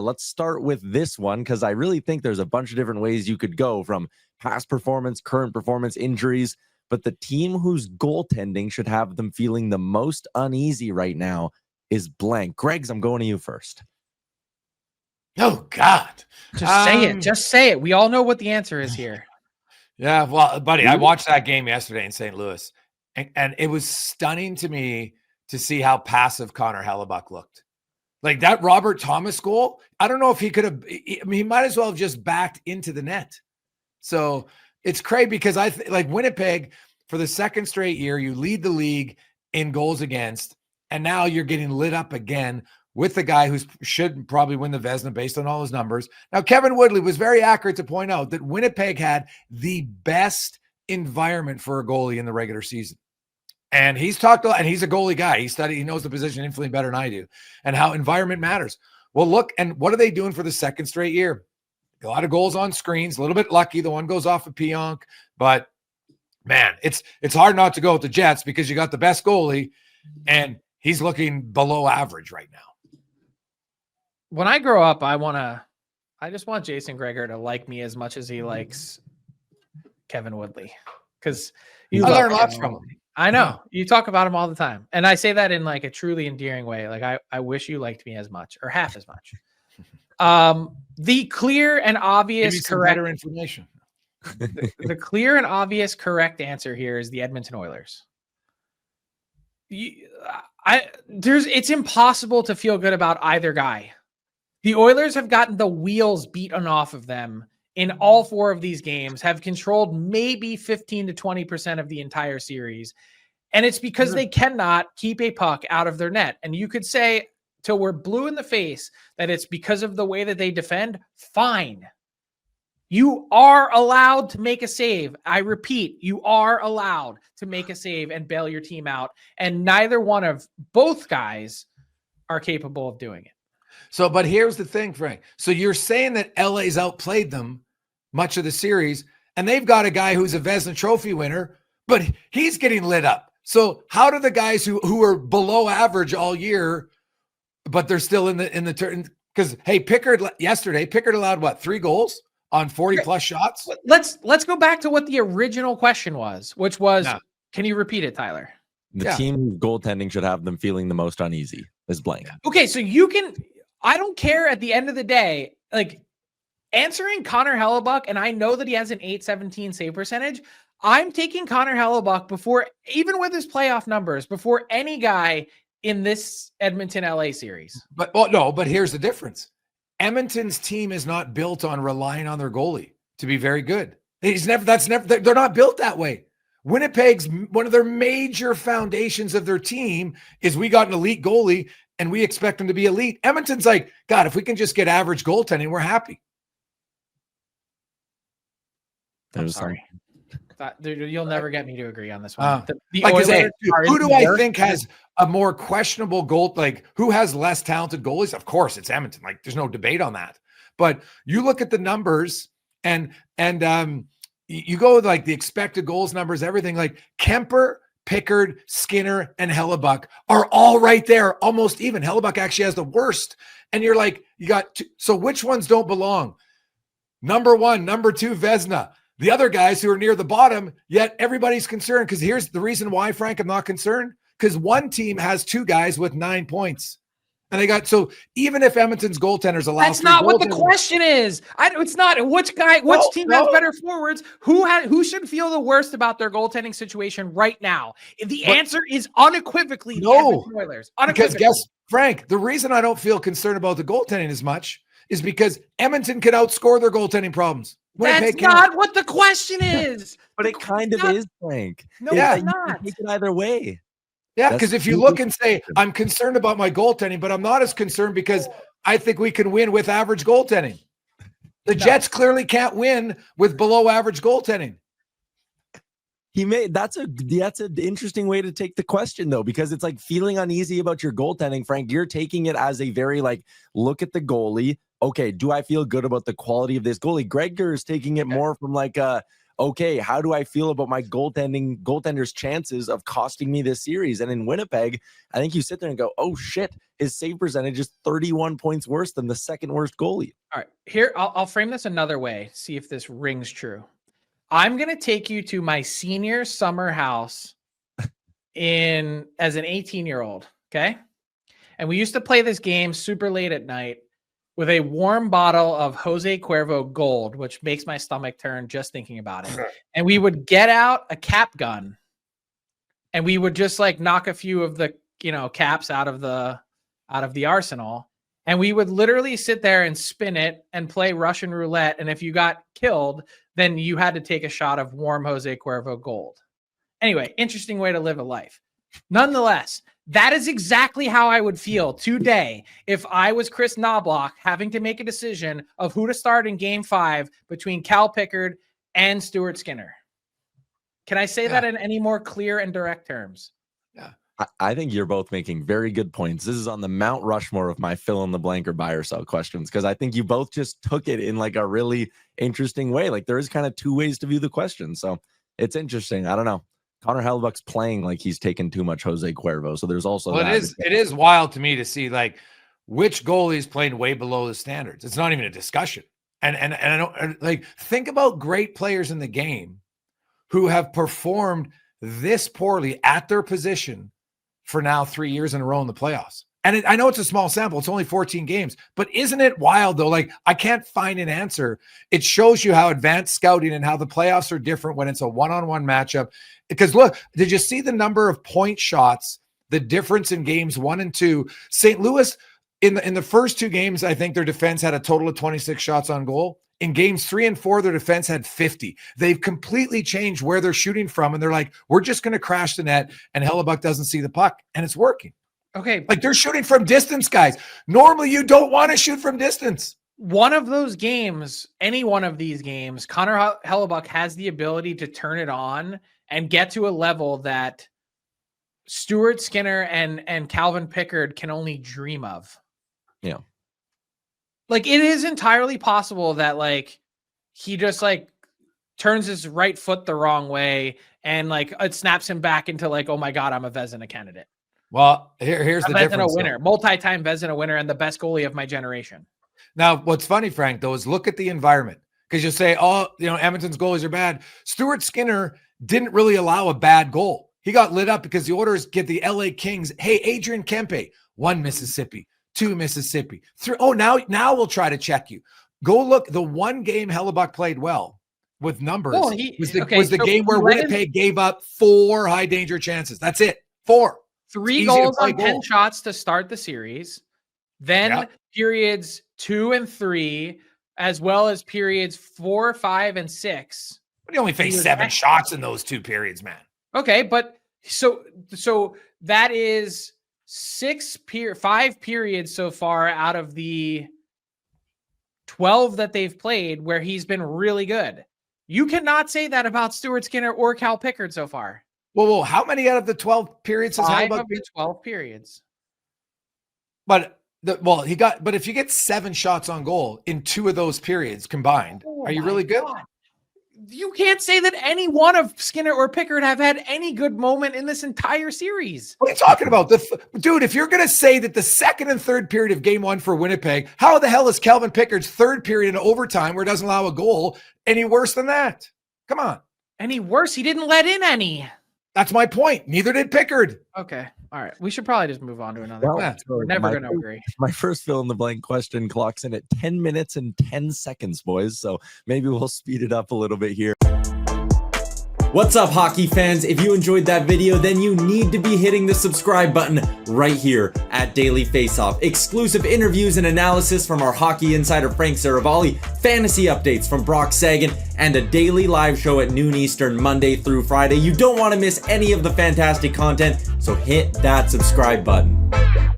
let's start with this one, because I really think there's a bunch of different ways you could go, from past performance, current performance, injuries. But the team whose goaltending should have them feeling the most uneasy right now is blank. Greg's, I'm going to you first. Oh, God. Just say it. Just say it. We all know what the answer is here. Yeah, well, buddy, I watched that game yesterday in St. Louis, and it was stunning to me to see how passive Connor Hellebuyck looked. Like that Robert Thomas goal, I don't know if he could have, I mean, he might as well have just backed into the net. So it's crazy because like Winnipeg, for the second straight year, you lead the league in goals against, and now you're getting lit up again with the guy who should probably win the Vezina based on all his numbers. Now, Kevin Woodley was very accurate to point out that Winnipeg had the best environment for a goalie in the regular season. And he's talked a lot, and he's a goalie guy. He knows the position infinitely better than I do, and how environment matters. Well, look, and what are they doing for the second straight year? A lot of goals on screens, a little bit lucky. The one goes off of Pionk, but man, it's hard not to go with the Jets because you got the best goalie, and he's looking below average right now. When I grow up, I just want Jason Gregor to like me as much as he likes Kevin Woodley, because I learn lots from him. I know you talk about him all the time. And I say that in like a truly endearing way. Like I wish you liked me as much or half as much. The clear and obvious correct information. the clear and obvious correct answer here is the Edmonton Oilers. It's impossible to feel good about either guy. The Oilers have gotten the wheels beaten off of them in all four of these games, have controlled maybe 15 to 20% of the entire series. And it's because they cannot keep a puck out of their net. And you could say till we're blue in the face that it's because of the way that they defend. Fine. You are allowed to make a save. I repeat, you are allowed to make a save and bail your team out. And neither one of both guys are capable of doing it. So, but here's the thing, Frank. So you're saying that LA's outplayed them much of the series, and they've got a guy who's a Vezina Trophy winner, but he's getting lit up. So how do the guys who are below average all year, but they're still in the turn? Because hey, Pickard allowed what, 3 goals on 40 plus shots? Let's go back to what the original question was, which was, Can you repeat it, Tyler? The team goaltending should have them feeling the most uneasy is blank. Okay, so I don't care at the end of the day, like answering Connor Hellebuyck, and I know that he has an .817 save percentage. I'm taking Connor Hellebuyck before, even with his playoff numbers, before any guy in this Edmonton LA series. But here's the difference. Edmonton's team is not built on relying on their goalie to be very good. They're not built that way. Winnipeg's, one of their major foundations of their team is we got an elite goalie and we expect them to be elite. Edmonton's like, God, if we can just get average goaltending, we're happy. I'm sorry. You'll never get me to agree on this one. Who do I think has a more questionable goal? Like, who has less talented goalies? Of course, it's Edmonton. Like, there's no debate on that. But you look at the numbers and you go with like the expected goals numbers, everything. Like Kemper, Pickard, Skinner, and Hellebuyck are all right there, almost even. Hellebuyck actually has the worst. And you're like, you got two. So which ones don't belong? Number 1, number 2, Vezina. The other guys who are near the bottom, yet everybody's concerned. Because here's the reason why, Frank, I'm not concerned. Because one team has 2 guys with 9 points. And so even if Edmonton's goaltenders allow, that's not what the question is. It's not which team has better forwards. Who should feel the worst about their goaltending situation right now? The answer is unequivocally the Edmonton Oilers. Because Frank, the reason I don't feel concerned about the goaltending as much is because Edmonton can outscore their goaltending problems. That's not what the question is. But it kind of is, Frank. No, it's not. Take it either way. Yeah, because if you look and say, I'm concerned about my goaltending, but I'm not as concerned because I think we can win with average goaltending. The Jets clearly can't win with below average goaltending. That's an interesting way to take the question, though, because it's like feeling uneasy about your goaltending, Frank. You're taking it as a very look at the goalie. Okay, do I feel good about the quality of this goalie? Gregor is taking it more from okay, how do I feel about my goaltender's chances of costing me this series? And in Winnipeg, I think you sit there and go, oh shit, his save percentage is 31 points worse than the second worst goalie. All right, here, I'll frame this another way, see if this rings true. I'm going to take you to my senior summer house as an 18-year-old, okay? And we used to play this game super late at night with a warm bottle of Jose Cuervo Gold, which makes my stomach turn just thinking about it. And we would get out a cap gun and we would just like knock a few of the, caps out of the arsenal. And we would literally sit there and spin it and play Russian roulette. And if you got killed, then you had to take a shot of warm Jose Cuervo Gold. Anyway, interesting way to live a life. Nonetheless, that is exactly how I would feel today if I was Chris Knobloch having to make a decision of who to start in Game 5 between Cal Pickard and Stuart Skinner. Can I say that in any more clear and direct terms? Yeah. I think you're both making very good points. This is on the Mount Rushmore of my fill in the blank or buy or sell questions, because I think you both just took it in like a really interesting way. Like there is kind of two ways to view the question. So it's interesting. I don't know. Connor Hellebuyck's playing like he's taken too much Jose Cuervo. So there's also it is wild to me to see like which goalies played way below the standards. It's not even a discussion. And I don't like think about great players in the game who have performed this poorly at their position for now 3 years in a row in the playoffs. And I know it's a small sample. It's only 14 games, but isn't it wild though? Like I can't find an answer. It shows you how advanced scouting and how the playoffs are different when it's a one-on-one matchup. Because look, did you see the number of point shots, the difference in games 1 and 2? St. Louis in the first 2 games, I think their defense had a total of 26 shots on goal. In games 3 and 4, their defense had 50. They've completely changed where they're shooting from. And they're like, we're just going to crash the net. And Hellebuyck doesn't see the puck and it's working. Okay. Like they're shooting from distance, guys. Normally you don't want to shoot from distance. One of those games, any one of these games, Connor Hellebuyck has the ability to turn it on and get to a level that Stuart Skinner and Calvin Pickard can only dream of. Yeah. Like it is entirely possible that like he just like turns his right foot the wrong way and like it snaps him back into like, oh my God, I'm a Vezina candidate. Well, here's the difference. Vezina winner, multi-time Vezina winner, and the best goalie of my generation. Now, what's funny, Frank, though, is look at the environment. Because you'll say, oh, Edmonton's goalies are bad. Stuart Skinner didn't really allow a bad goal. He got lit up because the Oilers get the LA Kings. Hey, Adrian Kempe, 1 Mississippi, 2 Mississippi, 3. Oh, now we'll try to check you. Go look. The one game Hellebuyck played well with numbers was the game where Winnipeg gave up 4 high danger chances. That's it. 4. 3 goals on 10 shots to start the series. Then periods 2 and 3, as well as periods 4, 5, and 6. But he only faced 7 shots in those 2 periods, man. Okay, but so that is 5 periods so far out of the 12 that they've played where he's been really good. You cannot say that about Stuart Skinner or Cal Pickard so far. Whoa, how many out of the 12 periods has Hellebuyck been? 12 periods. But if you get 7 shots on goal in 2 of those periods combined, are you really good? God. You can't say that any one of Skinner or Pickard have had any good moment in this entire series. What are you talking about? Dude, if you're going to say that the second and third period of game 1 for Winnipeg, how the hell is Calvin Pickard's third period in overtime where it doesn't allow a goal any worse than that? Come on. Any worse? He didn't let in any. That's my point. Neither did Pickard. Okay. All right. We should probably just move on to another question. We're never going to agree. My first fill in the blank question clocks in at 10 minutes and 10 seconds, boys. So maybe we'll speed it up a little bit here. What's up, hockey fans? If you enjoyed that video, then you need to be hitting the subscribe button right here at Daily Faceoff. Exclusive interviews and analysis from our hockey insider Frank Saravalli, fantasy updates from Brock Sagan, and a daily live show at noon Eastern, Monday through Friday. You don't want to miss any of the fantastic content, so hit that subscribe button.